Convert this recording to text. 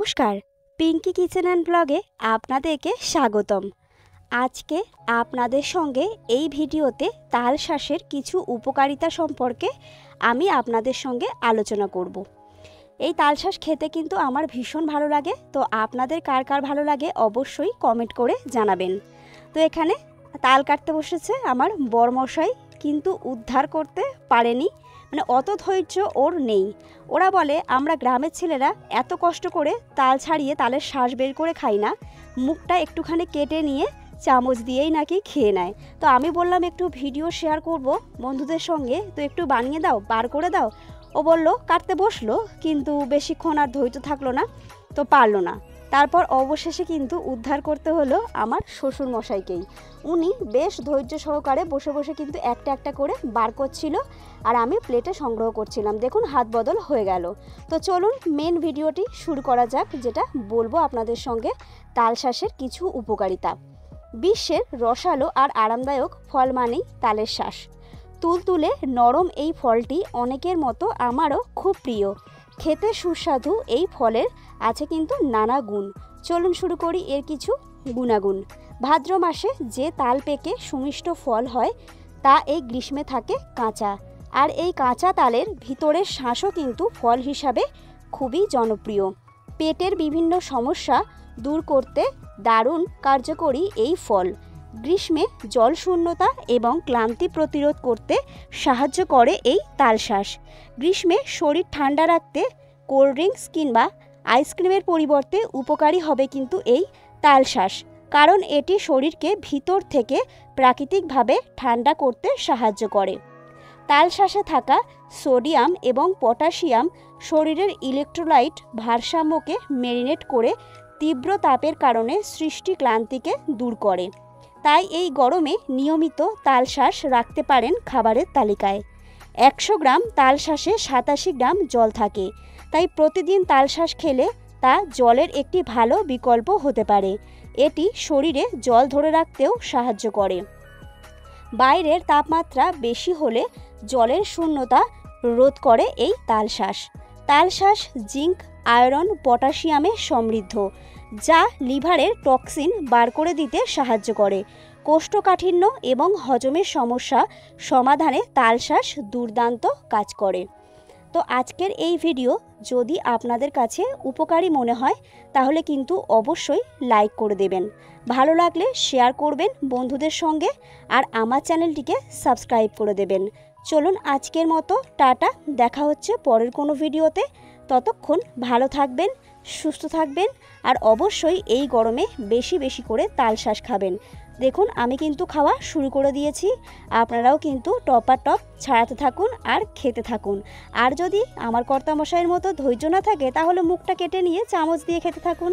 নমস্কার, Pinki kitchen and ব্লগে আপনাদেরকে স্বাগতম। আজকে আপনাদের সঙ্গে এই ভিডিওতে তাল শাঁসের কিছু উপকারিতা সম্পর্কে আমি আপনাদের সঙ্গে আলোচনা করব। এই তাল শাঁস খেতে কিন্তু আমার ভীষণ ভালো লাগে, তো আপনাদের কার কার ভালো লাগে অবশ্যই কমেন্ট করে জানাবেন। তো এখানে তাল কাটতে বসেছে আমার বরমশাই, কিন্তু উদ্ধার করতে পারেনি, মানে অত ধৈর্য ওর নেই। ওরা বলে আমরা গ্রামের ছেলেরা এত কষ্ট করে তাল ছাড়িয়ে তালের শাঁস বের করে খাই না, মুখটা একটুখানি কেটে নিয়ে চামচ দিয়েই নাকি খেয়ে নেয়। তো আমি বললাম একটু ভিডিও শেয়ার করব বন্ধুদের সঙ্গে, তো একটু বানিয়ে দাও, বার করে দাও। ও বলল কাটতে বসলো, কিন্তু বেশিক্ষণ আর ধৈর্য থাকলো না, তো পারলো না। তারপর অবশেষে কিন্তু উদ্ধার করতে হলো আমার শ্বশুর মশাইকেই। উনি বেশ ধৈর্য সহকারে বসে বসে কিন্তু একটা একটা করে বার করছিল, আর আমি প্লেটে সংগ্রহ করছিলাম। দেখুন হাত বদল হয়ে গেল। তো চলুন মেন ভিডিওটি শুরু করা যাক, যেটা বলবো আপনাদের সঙ্গে তাল শাঁসের কিছু উপকারিতা। বিশ্বের রসালো আর আরামদায়ক ফল মানেই তালের শাঁস। তুলতুলে নরম এই ফলটি অনেকের মতো আমারও খুব প্রিয়। খেতে সুস্বাদু এই ফলের আছে কিন্তু নানা গুণ। চলুন শুরু করি এর কিছু গুণাগুণ। ভাদ্র মাসে যে তাল পেকে সুমিষ্ট ফল হয় তা এই গ্রীষ্মে থাকে কাঁচা, আর এই কাঁচা তালের ভিতরের শাঁসও কিন্তু ফল হিসাবে খুবই জনপ্রিয়। পেটের বিভিন্ন সমস্যা দূর করতে দারুণ কার্যকরী এই ফল। গ্রীষ্মে জলশূন্যতা এবং ক্লান্তি প্রতিরোধ করতে সাহায্য করে এই তাল শাঁস। গ্রীষ্মে শরীর ঠান্ডা রাখতে কোল্ড ড্রিঙ্কস কিংবা আইসক্রিমের পরিবর্তে উপকারী হবে কিন্তু এই তাল শাঁস, কারণ এটি শরীরকে ভিতর থেকে প্রাকৃতিকভাবে ঠান্ডা করতে সাহায্য করে। তাল শাঁসে থাকা সোডিয়াম এবং পটাশিয়াম শরীরের ইলেকট্রোলাইট ভারসাম্যকে মেরিনেট করে তীব্র তাপের কারণে সৃষ্টি ক্লান্তিকে দূর করে। তাই এই গরমে নিয়মিত তাল শাঁস রাখতে পারেন খাবারের তালিকায়। 100 গ্রাম তাল শাঁসে 87 গ্রাম জল থাকে, তাই প্রতিদিন তাল শাঁস খেলে তা জলের একটি ভালো বিকল্প হতে পারে। এটি শরীরে জল ধরে রাখতেও সাহায্য করে। বাইরের তাপমাত্রা বেশি হলে জলের শূন্যতা রোধ করে এই তাল শাঁস। তাল শাঁস জিঙ্ক, আয়রন, পটাশিয়ামে সমৃদ্ধ, যা লিভারের টক্সিন বার করে দিতে সাহায্য করে। কোষ্ঠকাঠিন্য এবং হজমের সমস্যা সমাধানে তাল শাঁস দুর্দান্ত কাজ করে। তো আজকের এই ভিডিও যদি আপনাদের কাছে উপকারী মনে হয় তাহলে কিন্তু অবশ্যই লাইক করে দেবেন, ভালো লাগলে শেয়ার করবেন বন্ধুদের সঙ্গে, আর আমার চ্যানেলটিকে সাবস্ক্রাইব করে দেবেন। চলুন আজকের মতো টাটা, দেখা হচ্ছে পরের কোনো ভিডিওতে। ততক্ষণ ভালো থাকবেন, সুস্থ থাকবেন, আর অবশ্যই এই গরমে বেশি বেশি করে তাল শাঁস খাবেন। দেখুন আমি কিন্তু খাওয়া শুরু করে দিয়েছি, আপনারাও কিন্তু টপার টপ ছাড়াতে থাকুন আর খেতে থাকুন। আর যদি আমার কর্তামশাইয়ের মতো ধৈর্য না থাকে তাহলে মুখটা কেটে নিয়ে চামচ দিয়ে খেতে থাকুন।